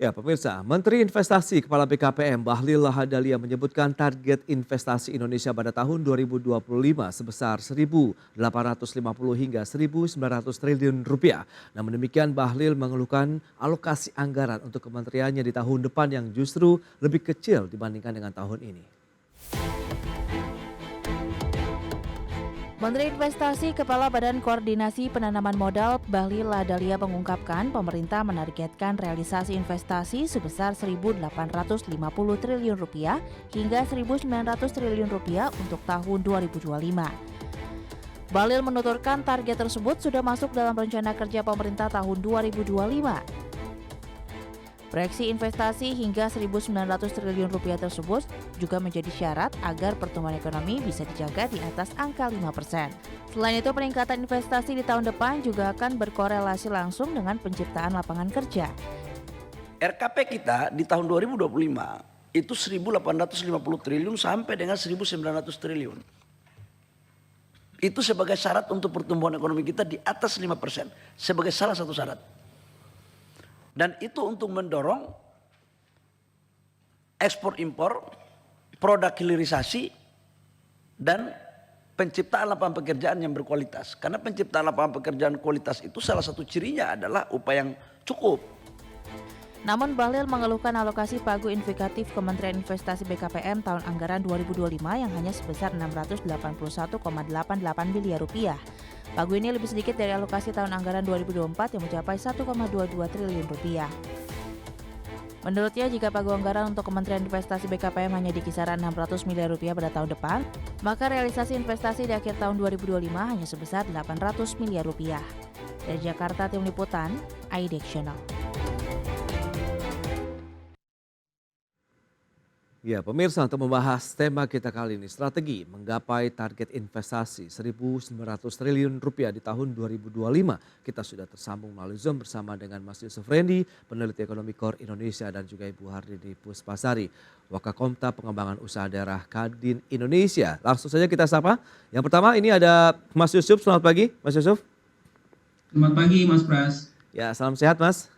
Ya, pemirsa, Menteri Investasi Kepala BKPM Bahlil Lahadalia menyebutkan target investasi Indonesia pada tahun 2025 sebesar 1.850 hingga 1.900 triliun rupiah. Namun demikian Bahlil mengeluhkan alokasi anggaran untuk kementeriannya di tahun depan yang justru lebih kecil dibandingkan dengan tahun ini. Menteri Investasi Kepala Badan Koordinasi Penanaman Modal Bahlil Lahadalia mengungkapkan pemerintah menargetkan realisasi investasi sebesar 1.850 triliun rupiah hingga 1.900 triliun rupiah untuk tahun 2025. Bahlil menuturkan target tersebut sudah masuk dalam rencana kerja pemerintah tahun 2025. Proyeksi investasi hingga 1.900 triliun rupiah tersebut juga menjadi syarat agar pertumbuhan ekonomi bisa dijaga di atas angka 5%. Selain itu, peningkatan investasi di tahun depan juga akan berkorelasi langsung dengan penciptaan lapangan kerja. RKP kita di tahun 2025 itu 1.850 triliun sampai dengan 1.900 triliun. Itu sebagai syarat untuk pertumbuhan ekonomi kita di atas 5%, sebagai salah satu syarat. Dan itu untuk mendorong ekspor impor, produk hilirisasi, dan penciptaan lapangan pekerjaan yang berkualitas. Karena penciptaan lapangan pekerjaan kualitas itu salah satu cirinya adalah upaya yang cukup. Namun Bahlil mengeluhkan alokasi pagu indikatif Kementerian Investasi BKPM tahun anggaran 2025 yang hanya sebesar 681,88 miliar rupiah. Pagu ini lebih sedikit dari alokasi tahun anggaran 2024 yang mencapai 1,22 triliun rupiah. Menurutnya, jika pagu anggaran untuk Kementerian Investasi BKPM hanya di kisaran 600 miliar rupiah pada tahun depan, maka realisasi investasi di akhir tahun 2025 hanya sebesar 800 miliar rupiah. Dari Jakarta, Tim Liputan, IDX Channel. Ya, pemirsa, untuk membahas tema kita kali ini, strategi menggapai target investasi 1.900 triliun rupiah di tahun 2025. Kita sudah tersambung melalui Zoom bersama dengan Mas Yusuf Rendi, peneliti ekonomi KOR Indonesia, dan juga Ibu Hardini Puspasari, Wakakomta Pengembangan Usaha Daerah Kadin Indonesia. Langsung saja kita sapa. Yang pertama ini ada Mas Yusuf, selamat pagi Mas Yusuf. Selamat pagi Mas Pras. Ya, salam sehat Mas.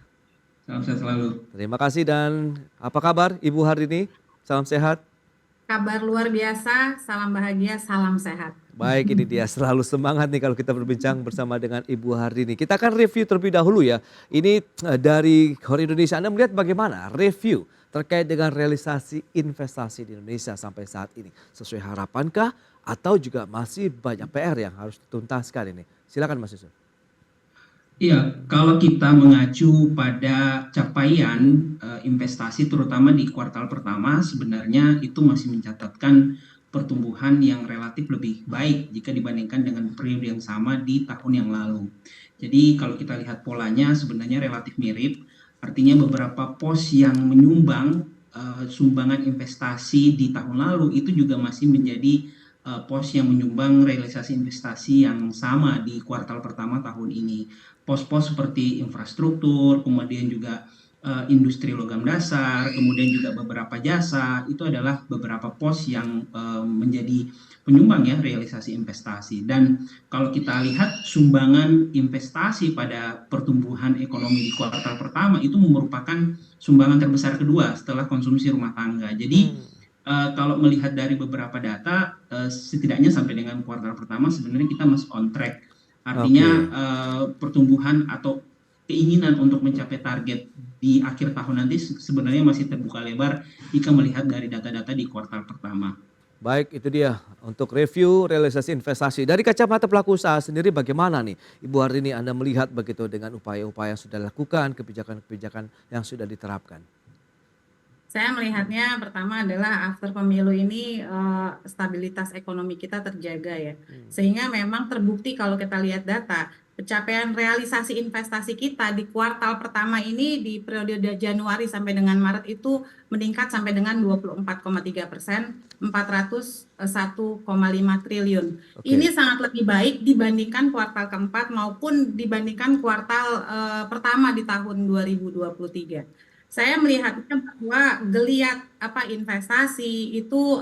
Salam sehat selalu. Terima kasih, dan apa kabar Ibu Hardini? Salam sehat. Kabar luar biasa, salam bahagia, salam sehat. Baik, ini dia, selalu semangat nih kalau kita berbincang bersama dengan Ibu Hardini. Kita akan review terlebih dahulu ya. Ini dari KOR Indonesia, Anda melihat bagaimana review terkait dengan realisasi investasi di Indonesia sampai saat ini. Sesuai harapankah atau juga masih banyak PR yang harus dituntaskan ini? Silakan Mas Yusuf. Iya, kalau kita mengacu pada capaian investasi terutama di kuartal pertama, sebenarnya itu masih mencatatkan pertumbuhan yang relatif lebih baik jika dibandingkan dengan periode yang sama di tahun yang lalu. Jadi kalau kita lihat polanya sebenarnya relatif mirip, artinya beberapa pos yang menyumbang sumbangan investasi di tahun lalu itu juga masih menjadi pos yang menyumbang realisasi investasi yang sama di kuartal pertama tahun ini. Pos-pos seperti infrastruktur, kemudian juga industri logam dasar, kemudian juga beberapa jasa, itu adalah beberapa pos yang menjadi penyumbang ya realisasi investasi. Dan kalau kita lihat sumbangan investasi pada pertumbuhan ekonomi di kuartal pertama itu merupakan sumbangan terbesar kedua setelah konsumsi rumah tangga. Jadi kalau melihat dari beberapa data, setidaknya sampai dengan kuartal pertama sebenarnya kita masih on track. Artinya pertumbuhan atau keinginan untuk mencapai target di akhir tahun nanti sebenarnya masih terbuka lebar jika melihat dari data-data di kuartal pertama. Baik, itu dia untuk review realisasi investasi. Dari kacamata pelaku usaha sendiri bagaimana nih Ibu Hardini, Anda melihat begitu dengan upaya-upaya yang sudah dilakukan, kebijakan-kebijakan yang sudah diterapkan? Saya melihatnya pertama adalah after pemilu ini stabilitas ekonomi kita terjaga ya. Sehingga memang terbukti kalau kita lihat data, pencapaian realisasi investasi kita di kuartal pertama ini di periode Januari sampai dengan Maret itu meningkat sampai dengan 24,3%, 401,5 triliun. Ini sangat lebih baik dibandingkan kuartal keempat maupun dibandingkan kuartal pertama di tahun 2023. Saya melihatnya bahwa geliat investasi itu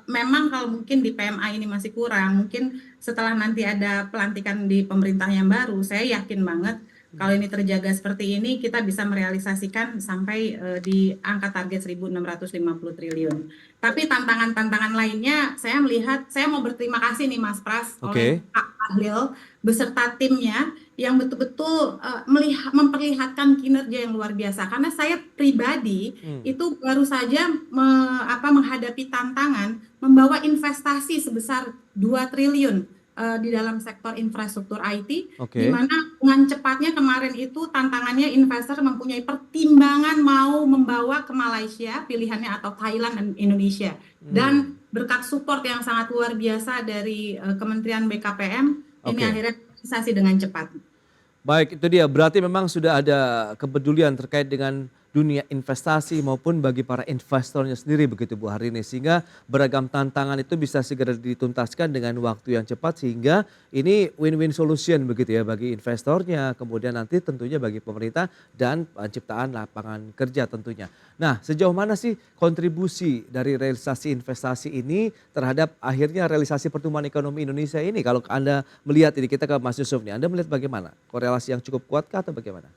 memang kalau mungkin di PMA ini masih kurang, mungkin setelah nanti ada pelantikan di pemerintah yang baru, saya yakin banget Kalau ini terjaga seperti ini, kita bisa merealisasikan sampai di angka target 1.650 triliun. Tapi tantangan-tantangan lainnya, saya melihat, saya mau berterima kasih nih Mas Pras oleh Oke. Pak Bahlil beserta timnya yang betul-betul memperlihatkan kinerja yang luar biasa. Karena saya pribadi itu baru saja menghadapi tantangan membawa investasi sebesar 2 triliun di dalam sektor infrastruktur IT, di Oke. mana dengan cepatnya kemarin itu tantangannya investor mempunyai pertimbangan mau membawa ke Malaysia pilihannya atau Thailand dan Indonesia. Dan berkat support yang sangat luar biasa dari Kementerian BKPM, ini Oke. akhirnya realisasi dengan cepat. Baik, itu dia. Berarti memang sudah ada kepedulian terkait dengan dunia investasi maupun bagi para investornya sendiri begitu Bu Harini. Sehingga beragam tantangan itu bisa segera dituntaskan dengan waktu yang cepat sehingga ini win-win solution begitu ya bagi investornya. Kemudian nanti tentunya bagi pemerintah dan penciptaan lapangan kerja tentunya. Nah, sejauh mana sih kontribusi dari realisasi investasi ini terhadap akhirnya realisasi pertumbuhan ekonomi Indonesia ini? Kalau Anda melihat ini, kita ke Mas Yusuf nih, Anda melihat bagaimana? Korelasi yang cukup kuat kah atau bagaimana?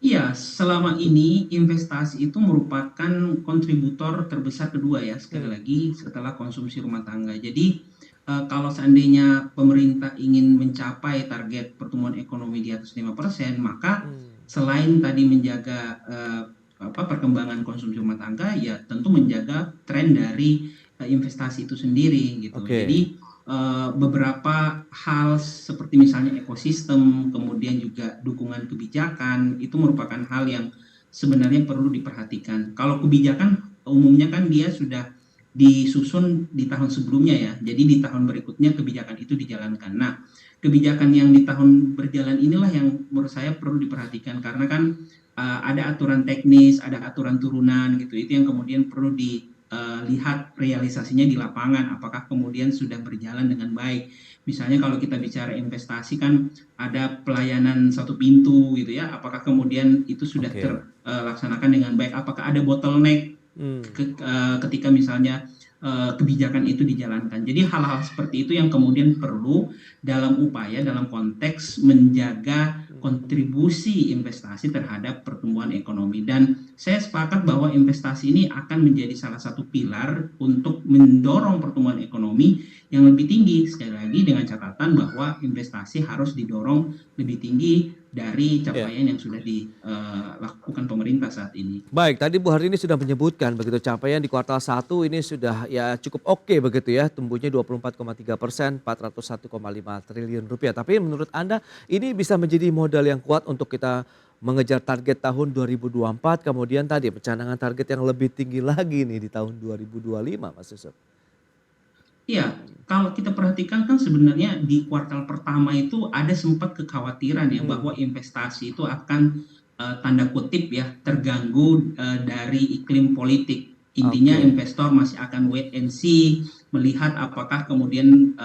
Iya, selama ini investasi itu merupakan kontributor terbesar kedua ya, sekali lagi setelah konsumsi rumah tangga. Jadi kalau seandainya pemerintah ingin mencapai target pertumbuhan ekonomi di atas 5%, maka selain tadi menjaga perkembangan konsumsi rumah tangga, ya tentu menjaga tren dari investasi itu sendiri gitu. Oke. Jadi beberapa hal seperti misalnya ekosistem, kemudian juga dukungan kebijakan, itu merupakan hal yang sebenarnya perlu diperhatikan. Kalau kebijakan umumnya kan dia sudah disusun di tahun sebelumnya ya, jadi di tahun berikutnya kebijakan itu dijalankan. Nah, kebijakan yang di tahun berjalan inilah yang menurut saya perlu diperhatikan karena kan ada aturan teknis, ada aturan turunan gitu, itu yang kemudian perlu lihat realisasinya di lapangan, apakah kemudian sudah berjalan dengan baik. Misalnya kalau kita bicara investasi kan ada pelayanan satu pintu gitu ya, apakah kemudian itu sudah Oke. terlaksanakan dengan baik, apakah ada bottleneck ketika misalnya kebijakan itu dijalankan. Jadi hal-hal seperti itu yang kemudian perlu dalam upaya, dalam konteks menjaga kontribusi investasi terhadap pertumbuhan ekonomi. Dan saya sepakat bahwa investasi ini akan menjadi salah satu pilar untuk mendorong pertumbuhan ekonomi yang lebih tinggi. Sekali lagi dengan catatan bahwa investasi harus didorong lebih tinggi dari capaian yang sudah dilakukan pemerintah saat ini. Baik, tadi Bu Harini sudah menyebutkan begitu capaian di kuartal 1 ini sudah ya cukup oke begitu ya, tumbuhnya 24,3%, 401,5 triliun rupiah. Tapi menurut Anda ini bisa menjadi modal yang kuat untuk kita mengejar target tahun 2024, kemudian tadi pencanangan target yang lebih tinggi lagi nih di tahun 2025, Mas Yusuf. Iya, kalau kita perhatikan kan sebenarnya di kuartal pertama itu ada sempat kekhawatiran ya bahwa investasi itu akan tanda kutip ya terganggu dari iklim politik. Intinya Oke. investor masih akan wait and see, melihat apakah kemudian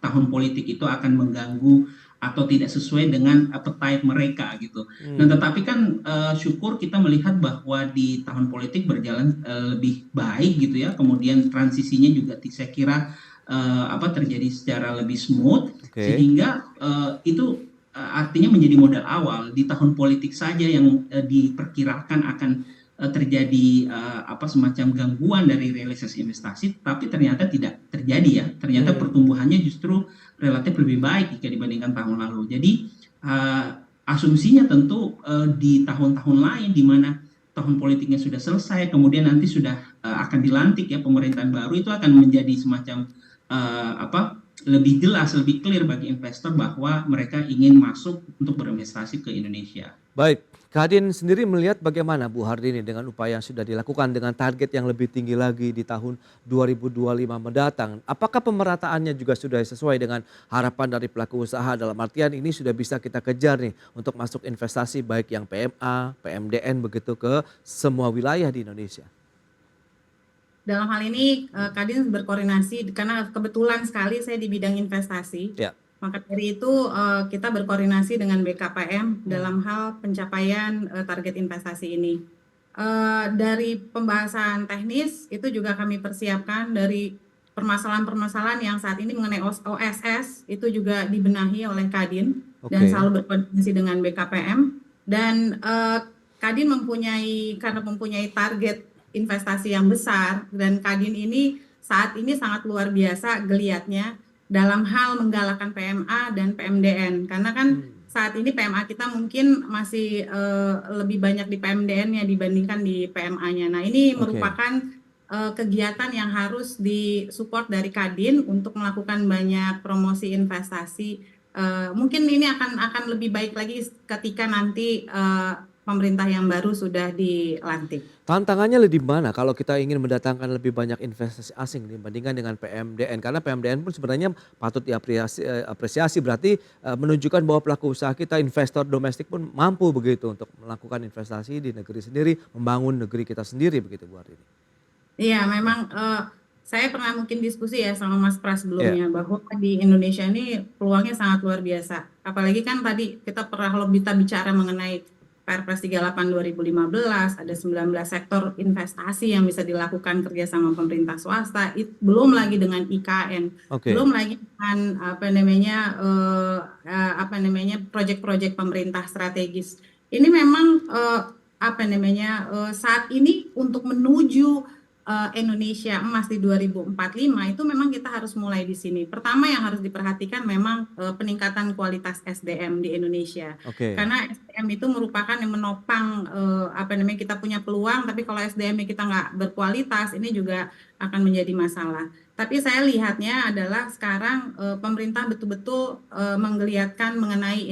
tahun politik itu akan mengganggu atau tidak sesuai dengan appetite mereka gitu. Nah, tetapi kan syukur kita melihat bahwa di tahun politik berjalan lebih baik gitu ya. Kemudian transisinya juga saya kira terjadi secara lebih smooth, Oke. sehingga itu artinya menjadi modal awal di tahun politik saja yang diperkirakan akan terjadi semacam gangguan dari realisasi investasi, tapi ternyata tidak terjadi ya. Ternyata pertumbuhannya justru relatif lebih baik jika dibandingkan tahun lalu. Jadi asumsinya tentu di tahun-tahun lain di mana tahun politiknya sudah selesai, kemudian nanti sudah akan dilantik ya pemerintahan baru, itu akan menjadi semacam lebih jelas, lebih clear bagi investor bahwa mereka ingin masuk untuk berinvestasi ke Indonesia. Baik, Kadin sendiri melihat bagaimana Bu Harini dengan upaya yang sudah dilakukan dengan target yang lebih tinggi lagi di tahun 2025 mendatang. Apakah pemerataannya juga sudah sesuai dengan harapan dari pelaku usaha, dalam artian ini sudah bisa kita kejar nih untuk masuk investasi baik yang PMA, PMDN begitu ke semua wilayah di Indonesia? Dalam hal ini Kadin berkoordinasi karena kebetulan sekali saya di bidang investasi. Ya. Maka dari itu kita berkoordinasi dengan BKPM dalam hal pencapaian target investasi ini. Dari pembahasan teknis itu juga kami persiapkan dari permasalahan-permasalahan yang saat ini mengenai OSS itu juga dibenahi oleh Kadin dan Oke. selalu berkoordinasi dengan BKPM dan Kadin karena mempunyai target investasi yang besar dan Kadin ini saat ini sangat luar biasa geliatnya dalam hal menggalakkan PMA dan PMDN karena kan saat ini PMA kita mungkin masih lebih banyak di PMDN-nya dibandingkan di PMA-nya. Nah, ini Oke. merupakan kegiatan yang harus disupport dari Kadin untuk melakukan banyak promosi investasi. Mungkin ini akan lebih baik lagi ketika nanti pemerintah yang baru sudah dilantik. Tantangannya di mana kalau kita ingin mendatangkan lebih banyak investasi asing dibandingkan dengan PMDN? Karena PMDN pun sebenarnya patut apresiasi berarti menunjukkan bahwa pelaku usaha kita, investor domestik pun mampu begitu untuk melakukan investasi di negeri sendiri, membangun negeri kita sendiri begitu Bu Ardini. Iya, memang saya pernah mungkin diskusi ya sama Mas Pras Iya. sebelumnya bahwa di Indonesia ini peluangnya sangat luar biasa. Apalagi kan tadi kita pernah kalau kita bicara mengenai Perpres 38 2015, ada 19 sektor investasi yang bisa dilakukan kerjasama pemerintah swasta, belum lagi dengan IKN, Oke. belum lagi dengan proyek-proyek pemerintah strategis. Ini memang saat ini untuk menuju Indonesia emas di 2045 itu memang kita harus mulai di sini. Pertama yang harus diperhatikan memang peningkatan kualitas SDM di Indonesia. Oke. Karena SDM itu merupakan yang menopang kita punya peluang, tapi kalau SDM-nya kita nggak berkualitas, ini juga akan menjadi masalah. Tapi saya lihatnya adalah sekarang pemerintah betul-betul menggeliatkan mengenai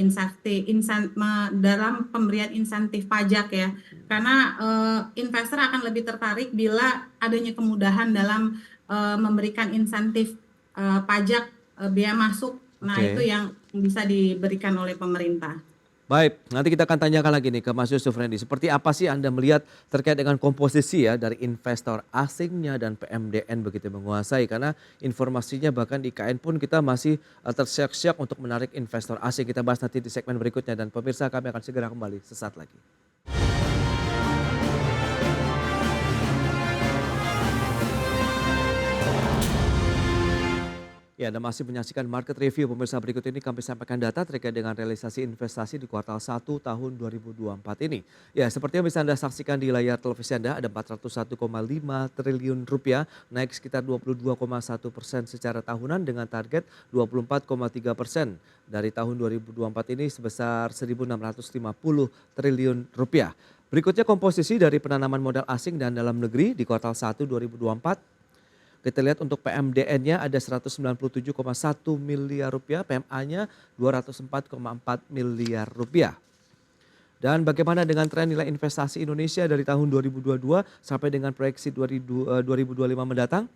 dalam pemberian insentif pajak ya. Karena investor akan lebih tertarik bila adanya kemudahan dalam memberikan insentif pajak biaya masuk. Nah, Oke. itu yang bisa diberikan oleh pemerintah. Baik, nanti kita akan tanyakan lagi nih ke Mas Yusuf Rendy. Seperti apa sih Anda melihat terkait dengan komposisi ya dari investor asingnya dan PMDN begitu menguasai? Karena informasinya bahkan di IKN pun kita masih tersiak-siak untuk menarik investor asing. Kita bahas nanti di segmen berikutnya dan pemirsa kami akan segera kembali sesaat lagi. Ya, Anda masih menyaksikan Market Review. Pemirsa, berikut ini kami sampaikan data terkait dengan realisasi investasi di kuartal 1 tahun 2024 ini. Ya, seperti yang bisa Anda saksikan di layar televisi Anda, ada 401,5 triliun rupiah, naik sekitar 22,1% secara tahunan dengan target 24,3% dari tahun 2024 ini sebesar 1.650 triliun rupiah. Berikutnya komposisi dari penanaman modal asing dan dalam negeri di kuartal 1 2024. Kita lihat untuk PMDN-nya ada 197,1 miliar rupiah, PMA-nya 204,4 miliar rupiah. Dan bagaimana dengan tren nilai investasi Indonesia dari tahun 2022 sampai dengan proyeksi 2025 mendatang?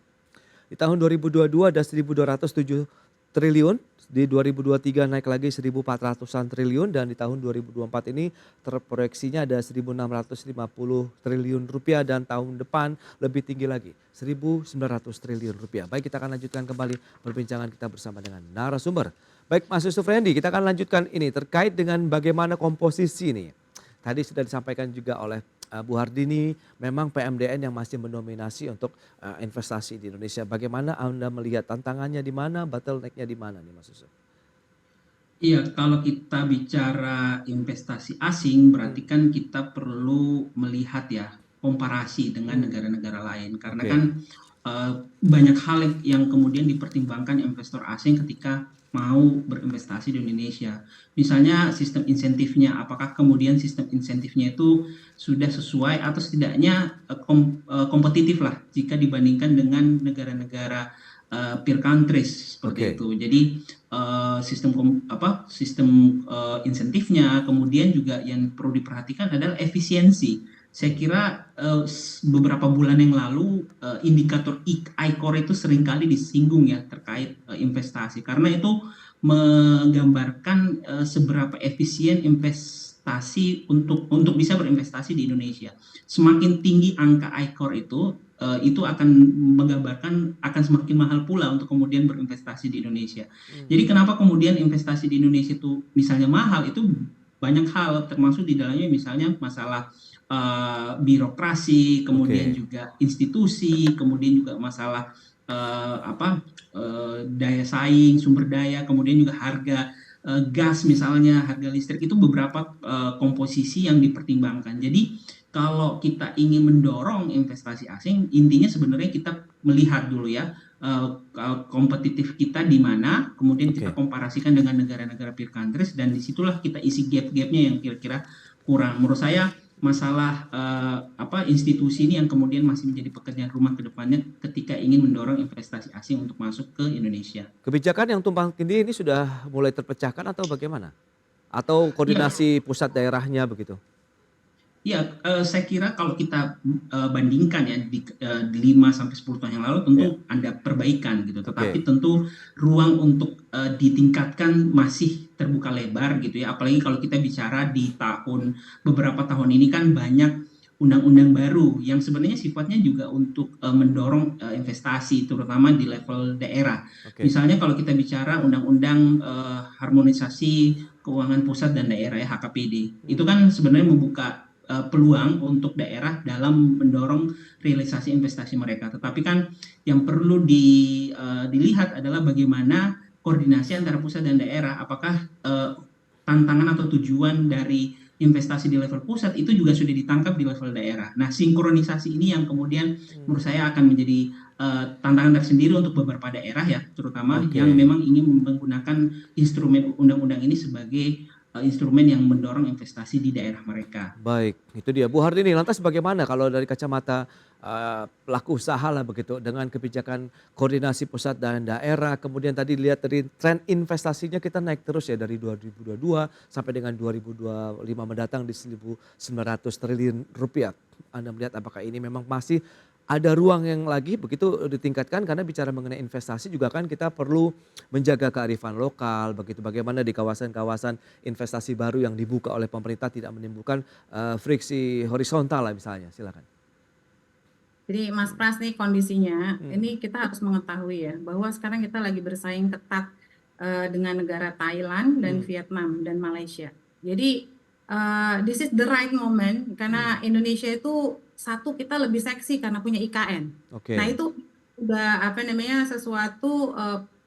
Di tahun 2022 ada 1.207 triliun, di 2023 naik lagi 1.400-an triliun dan di tahun 2024 ini terproyeksinya ada 1.650 triliun rupiah dan tahun depan lebih tinggi lagi 1.900 triliun rupiah. Baik, kita akan lanjutkan kembali perbincangan kita bersama dengan narasumber. Baik, Mas Yusuf Rendy, kita akan lanjutkan ini terkait dengan bagaimana komposisi ini. Tadi sudah disampaikan juga oleh Bu Ardini, memang PMDN yang masih mendominasi untuk investasi di Indonesia. Bagaimana Anda melihat tantangannya di mana, bottleneck-nya di mana nih Mas Yusuf? Iya, kalau kita bicara investasi asing, berarti kan kita perlu melihat ya komparasi dengan negara-negara lain. Karena Oke. kan banyak hal yang kemudian dipertimbangkan investor asing ketika mau berinvestasi di Indonesia. Misalnya sistem insentifnya, apakah kemudian sistem insentifnya itu sudah sesuai atau setidaknya kompetitif lah jika dibandingkan dengan negara-negara peer countries seperti Oke. itu. Jadi sistem insentifnya, kemudian juga yang perlu diperhatikan adalah efisiensi. Saya kira beberapa bulan yang lalu indikator I-Core itu seringkali disinggung ya terkait investasi karena itu menggambarkan seberapa efisien investasi untuk bisa berinvestasi di Indonesia. Semakin tinggi angka I-Core itu akan menggambarkan akan semakin mahal pula untuk kemudian berinvestasi di Indonesia. Jadi kenapa kemudian investasi di Indonesia itu misalnya mahal, itu banyak hal termasuk di dalamnya misalnya masalah birokrasi, kemudian juga institusi, kemudian juga masalah daya saing, sumber daya, kemudian juga harga gas misalnya, harga listrik itu beberapa komposisi yang dipertimbangkan. Jadi kalau kita ingin mendorong investasi asing, intinya sebenarnya kita melihat dulu ya kompetitif kita di mana, kemudian kita Oke. komparasikan dengan negara-negara peer countries, dan disitulah kita isi gap-gapnya yang kira-kira kurang. Menurut saya masalah institusi ini yang kemudian masih menjadi pekerjaan rumah ke depannya ketika ingin mendorong investasi asing untuk masuk ke Indonesia. Kebijakan yang tumpang tindih ini sudah mulai terpecahkan atau bagaimana? Atau Ya, koordinasi pusat daerahnya begitu? Ya, saya kira kalau kita bandingkan ya di 5 sampai 10 tahun yang lalu tentu Ya, ada perbaikan gitu. oke. Tetapi tentu ruang untuk ditingkatkan masih terbuka lebar gitu ya. Apalagi kalau kita bicara di beberapa tahun ini kan banyak undang-undang baru yang sebenarnya sifatnya juga untuk mendorong investasi terutama di level daerah. Oke. Misalnya kalau kita bicara undang-undang harmonisasi keuangan pusat dan daerah ya, HKPD. Itu Hmm. kan sebenarnya membuka peluang untuk daerah dalam mendorong realisasi investasi mereka. Tetapi kan yang perlu dilihat adalah bagaimana koordinasi antara pusat dan daerah. Apakah tantangan atau tujuan dari investasi di level pusat itu juga sudah ditangkap di level daerah. Nah, sinkronisasi ini yang kemudian Hmm. menurut saya akan menjadi tantangan tersendiri untuk beberapa daerah ya, terutama yang Oke. memang ingin menggunakan instrumen undang-undang ini sebagai instrumen yang mendorong investasi di daerah mereka. Baik, itu dia. Bu Hardini, lantas bagaimana kalau dari kacamata pelaku usaha lah begitu dengan kebijakan koordinasi pusat dan daerah, kemudian tadi lihat dari tren investasinya kita naik terus ya dari 2022 sampai dengan 2025 mendatang di 1.900 triliun rupiah. Anda melihat apakah ini memang masih ada ruang yang lagi begitu ditingkatkan karena bicara mengenai investasi juga kan kita perlu menjaga kearifan lokal begitu bagaimana di kawasan-kawasan investasi baru yang dibuka oleh pemerintah tidak menimbulkan friksi horizontal lah misalnya, silakan. Jadi Mas Pras nih kondisinya, Hmm, ini kita harus mengetahui ya bahwa sekarang kita lagi bersaing ketat dengan negara Thailand dan hmm, Vietnam dan Malaysia. Jadi this is the right moment hmm, karena Indonesia itu satu kita lebih seksi karena punya IKN. Nah oke. itu udah apa namanya sesuatu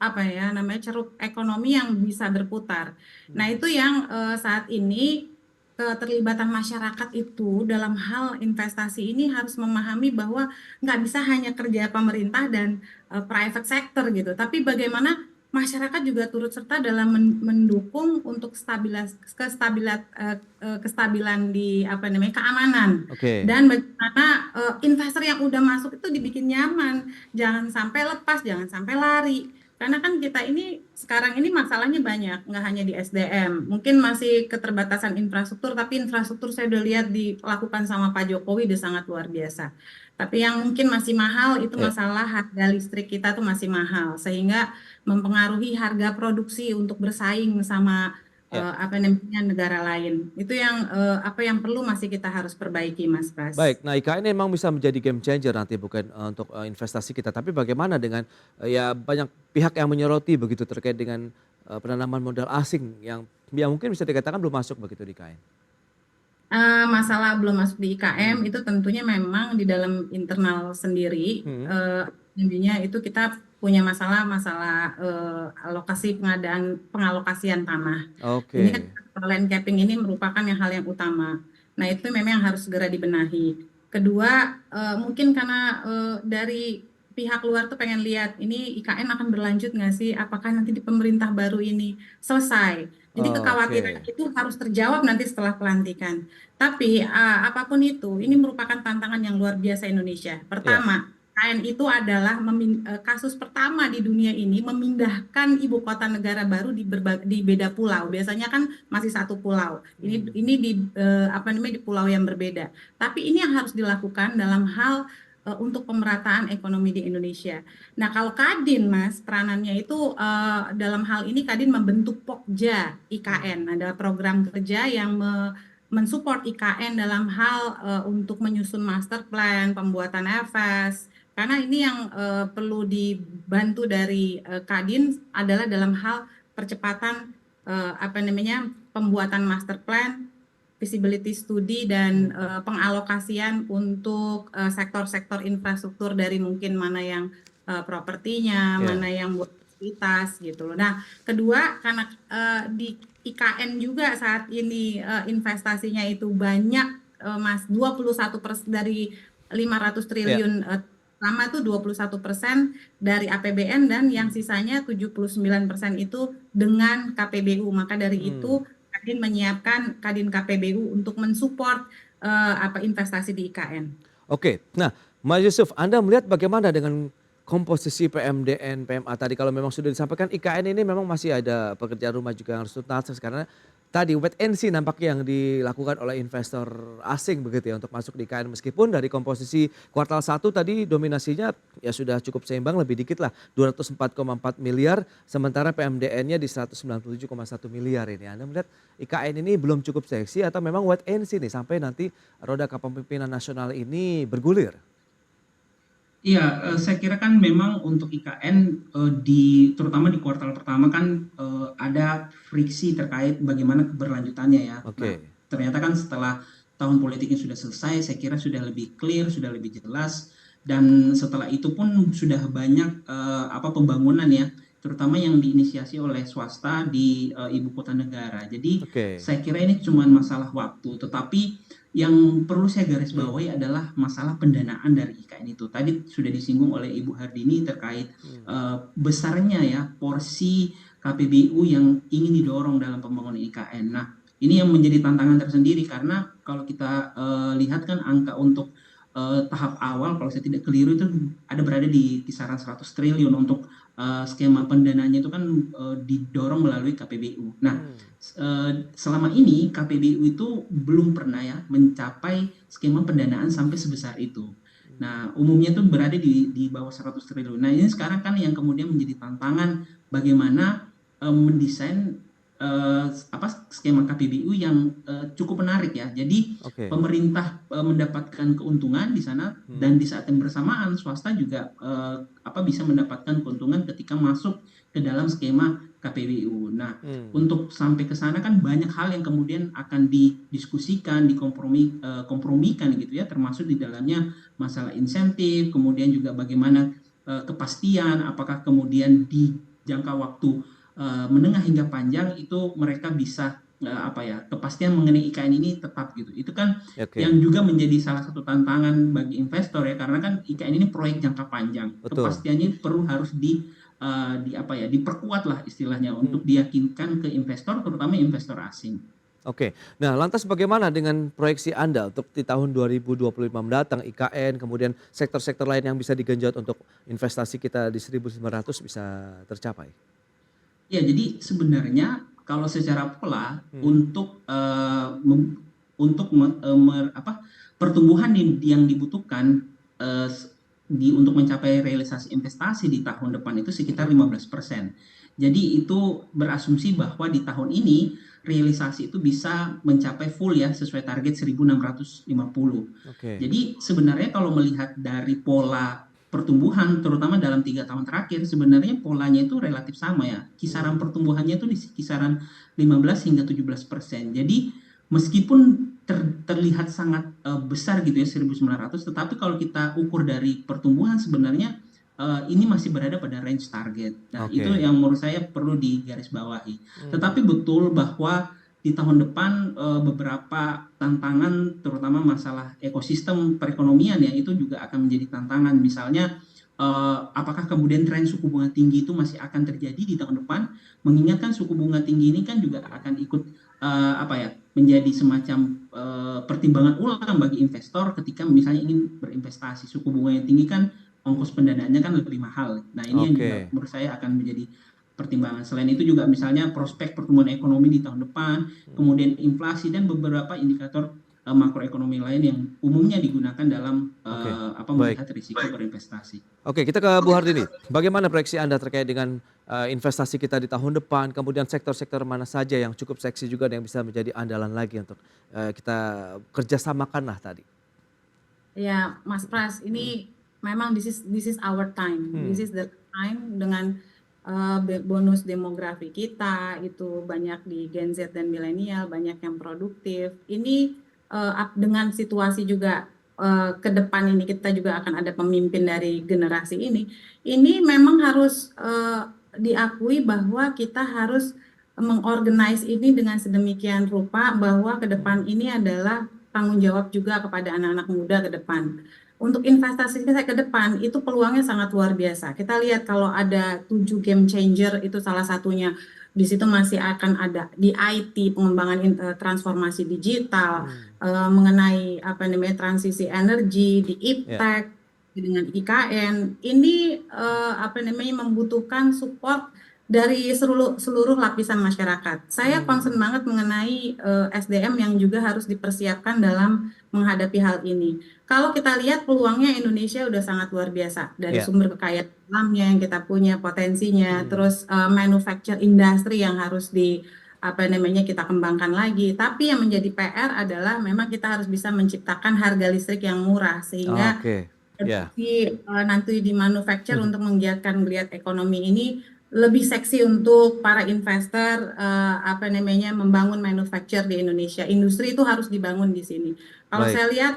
apa ya namanya ceruk ekonomi yang bisa berputar. Nah Hmm, itu yang saat ini keterlibatan masyarakat itu dalam hal investasi ini harus memahami bahwa nggak bisa hanya kerja pemerintah dan private sector gitu, tapi bagaimana masyarakat juga turut serta dalam mendukung untuk kestabilan di apa namanya keamanan oke. dan bagaimana investor yang udah masuk itu dibikin nyaman, jangan sampai lepas, jangan sampai lari. Karena kan kita ini sekarang ini masalahnya banyak, nggak hanya di SDM. Mungkin masih keterbatasan infrastruktur, tapi infrastruktur saya udah lihat dilakukan sama Pak Jokowi udah sangat luar biasa. Tapi yang mungkin masih mahal itu Ya, masalah harga listrik kita tuh masih mahal, sehingga mempengaruhi harga produksi untuk bersaing sama ya. apa namanya negara lain. Itu yang apa yang perlu masih kita harus perbaiki, Mas Pras. Baik, nah IKN memang bisa menjadi game changer nanti bukan untuk investasi kita, tapi bagaimana dengan ya banyak pihak yang menyoroti begitu terkait dengan penanaman modal asing yang mungkin bisa dikatakan belum masuk begitu di IKN. Masalah belum masuk di IKM Hmm, itu tentunya memang di dalam internal sendiri, hmm, intinya itu kita punya masalah alokasi pengalokasian tanah. Ini kan oke. land capping ini merupakan hal yang utama. Nah itu memang yang harus segera dibenahi. Kedua, mungkin karena dari pihak luar tuh pengen lihat ini IKN akan berlanjut nggak sih? Apakah nanti di pemerintah baru ini selesai? Jadi kekhawatiran Oke. itu harus terjawab nanti setelah pelantikan. Tapi apapun itu, ini merupakan tantangan yang luar biasa Indonesia. Ya. Pertama, KN itu adalah kasus pertama di dunia ini memindahkan ibu kota negara baru di beda pulau. Biasanya kan masih satu pulau. Ini Hmm, ini di apa namanya di pulau yang berbeda. Tapi ini yang harus dilakukan dalam hal untuk pemerataan ekonomi di Indonesia. Nah, kalau Kadin, Mas, peranannya itu dalam hal ini Kadin membentuk Pokja hmm, IKN, ada program kerja yang mensupport IKN dalam hal untuk menyusun master plan, pembuatan FS. Karena ini yang perlu dibantu dari Kadin adalah dalam hal percepatan apa namanya pembuatan master plan, feasibility study dan hmm, pengalokasian untuk sektor-sektor infrastruktur dari mungkin mana yang propertinya, Ya. mana yang buat fasilitas gitu loh. Nah, kedua karena di IKN juga saat ini investasinya itu banyak, Mas, 21% dari 500 Ya. triliun pertama itu 21% dari APBN dan yang sisanya 79% itu dengan KPBU. Maka dari itu Kadin menyiapkan Kadin KPBU untuk mensupport investasi di IKN. Oke, nah Mas Yusuf, Anda melihat bagaimana dengan komposisi PMDN, PMA tadi kalau memang sudah disampaikan IKN ini memang masih ada pekerjaan rumah juga yang harus tuntas karena tadi wait and see nampaknya yang dilakukan oleh investor asing begitu ya untuk masuk di IKN meskipun dari komposisi kuartal 1 tadi dominasinya ya sudah cukup seimbang lebih dikit lah 204,4 miliar sementara PMDN-nya di 197,1 miliar ini. Anda melihat IKN ini belum cukup seksi atau memang wait and see nih sampai nanti roda kepemimpinan nasional ini bergulir? Iya, saya kira kan memang untuk IKN terutama di kuartal pertama kan ada friksi terkait bagaimana keberlanjutannya ya. Nah, Oke. ternyata kan setelah tahun politiknya sudah selesai, saya kira sudah lebih clear, sudah lebih jelas, dan setelah itu pun sudah banyak pembangunan ya, terutama yang diinisiasi oleh swasta di ibu kota negara. Jadi Oke. saya kira ini cuma masalah waktu, tetapi yang perlu saya garis bawahi adalah masalah pendanaan dari IKN itu. Tadi sudah disinggung oleh Ibu Hardini terkait besarnya ya porsi KPBU yang ingin didorong dalam pembangunan IKN. Nah, ini yang menjadi tantangan tersendiri karena kalau kita lihat kan angka untuk tahap awal kalau saya tidak keliru itu berada di kisaran 100 triliun untuk skema pendananya itu kan didorong melalui KPBU. Nah, selama ini KPBU itu belum pernah ya mencapai skema pendanaan sampai sebesar itu. Nah, umumnya itu berada di bawah 100 triliun. Nah, ini sekarang kan yang kemudian menjadi tantangan bagaimana mendesain skema KPBU yang cukup menarik ya. Jadi Oke. pemerintah mendapatkan keuntungan di sana dan di saat yang bersamaan swasta juga bisa mendapatkan keuntungan ketika masuk ke dalam skema KPBU. Nah, untuk sampai ke sana kan banyak hal yang kemudian akan didiskusikan, kompromikan gitu ya, termasuk di dalamnya masalah insentif, kemudian juga bagaimana kepastian apakah kemudian di jangka waktu menengah hingga panjang itu mereka bisa kepastian mengenai IKN ini tetap gitu. Itu kan Oke. yang juga menjadi salah satu tantangan bagi investor ya, karena kan IKN ini proyek jangka panjang. Betul. Kepastiannya harus diperkuat lah istilahnya untuk diyakinkan ke investor, terutama investor asing. Oke. Nah, lantas bagaimana dengan proyeksi Anda untuk di tahun 2025 mendatang IKN kemudian sektor-sektor lain yang bisa digenjot untuk investasi kita di 1.900 bisa tercapai? Ya, jadi sebenarnya kalau secara pola untuk pertumbuhan yang dibutuhkan untuk mencapai realisasi investasi di tahun depan itu sekitar 15%. Jadi itu berasumsi bahwa di tahun ini realisasi itu bisa mencapai full ya sesuai target 1.650. Oke. Jadi sebenarnya kalau melihat dari pola pertumbuhan terutama dalam 3 tahun terakhir sebenarnya polanya itu relatif sama ya. Kisaran pertumbuhannya itu di kisaran 15 hingga 17%. Jadi meskipun terlihat sangat besar gitu ya 1.900, tetapi kalau kita ukur dari pertumbuhan sebenarnya ini masih berada pada range target. Nah, Oke. itu yang menurut saya perlu digarisbawahi. Tetapi betul bahwa di tahun depan beberapa tantangan terutama masalah ekosistem perekonomian ya itu juga akan menjadi tantangan. Misalnya apakah kemudian tren suku bunga tinggi itu masih akan terjadi di tahun depan, mengingatkan suku bunga tinggi ini kan juga akan ikut menjadi semacam pertimbangan ulang bagi investor ketika misalnya ingin berinvestasi. Suku bunga yang tinggi kan ongkos pendanaannya kan lebih mahal. Nah, ini yang juga menurut saya akan menjadi pertimbangan. Selain itu juga misalnya prospek pertumbuhan ekonomi di tahun depan, kemudian inflasi dan beberapa indikator makroekonomi lain yang umumnya digunakan dalam melihat risiko berinvestasi. Oke, kita ke Bu Hardini. Bagaimana proyeksi Anda terkait dengan investasi kita di tahun depan, kemudian sektor-sektor mana saja yang cukup seksi juga yang bisa menjadi andalan lagi untuk kita kerjasamakan lah tadi. Ya, Mas Pras, ini memang this is our time. This is the time dengan bonus demografi kita itu banyak di Gen Z dan milenial, banyak yang produktif. Ini dengan situasi juga ke depan ini kita juga akan ada pemimpin dari generasi ini memang harus diakui bahwa kita harus mengorganize ini dengan sedemikian rupa bahwa ke depan ini adalah tanggung jawab juga kepada anak-anak muda ke depan. Untuk investasi kita ke depan itu peluangnya sangat luar biasa. Kita lihat kalau ada 7 game changer itu salah satunya. Di situ masih akan ada di IT, pengembangan transformasi digital, mengenai transisi energi, di iptek, dengan IKN. Ini membutuhkan support dari seluruh lapisan masyarakat. Saya concern banget mengenai SDM yang juga harus dipersiapkan dalam menghadapi hal ini. Kalau kita lihat peluangnya Indonesia udah sangat luar biasa dari sumber kekayaan alamnya yang kita punya, potensinya, terus manufacture industry yang harus kita kembangkan lagi. Tapi yang menjadi PR adalah memang kita harus bisa menciptakan harga listrik yang murah sehingga nanti di manufacture untuk menggiatkan geliat ekonomi ini lebih seksi untuk para investor membangun manufacture di Indonesia. Industri itu harus dibangun di sini. Kalau saya lihat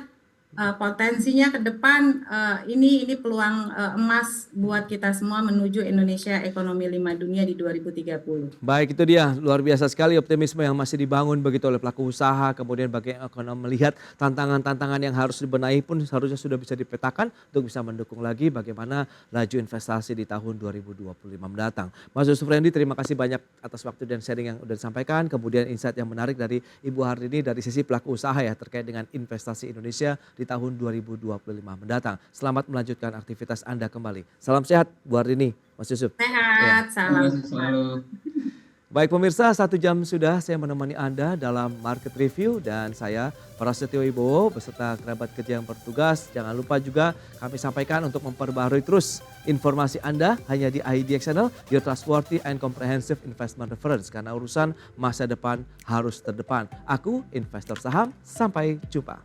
potensinya ke depan ini peluang emas buat kita semua menuju Indonesia ekonomi 5 dunia di 2030. Baik, itu dia luar biasa sekali optimisme yang masih dibangun begitu oleh pelaku usaha, kemudian bagi ekonomi melihat tantangan-tantangan yang harus dibenahi pun seharusnya sudah bisa dipetakan untuk bisa mendukung lagi bagaimana laju investasi di tahun 2025 mendatang. Mas Yusuf Rendy, terima kasih banyak atas waktu dan sharing yang sudah disampaikan, kemudian insight yang menarik dari Ibu Hardini dari sisi pelaku usaha ya terkait dengan investasi Indonesia di tahun 2025 mendatang. Selamat melanjutkan aktivitas Anda kembali. Salam sehat Bu Hardini, Mas Yusuf. Sehat, salam selalu. Baik pemirsa, 1 jam sudah saya menemani Anda dalam Market Review dan saya Prasetyo Wibowo beserta kerabat kerja yang bertugas. Jangan lupa juga kami sampaikan untuk memperbarui terus informasi Anda hanya di IDX Channel, your trustworthy and comprehensive investment reference. Karena urusan masa depan harus terdepan. Aku investor saham, sampai jumpa.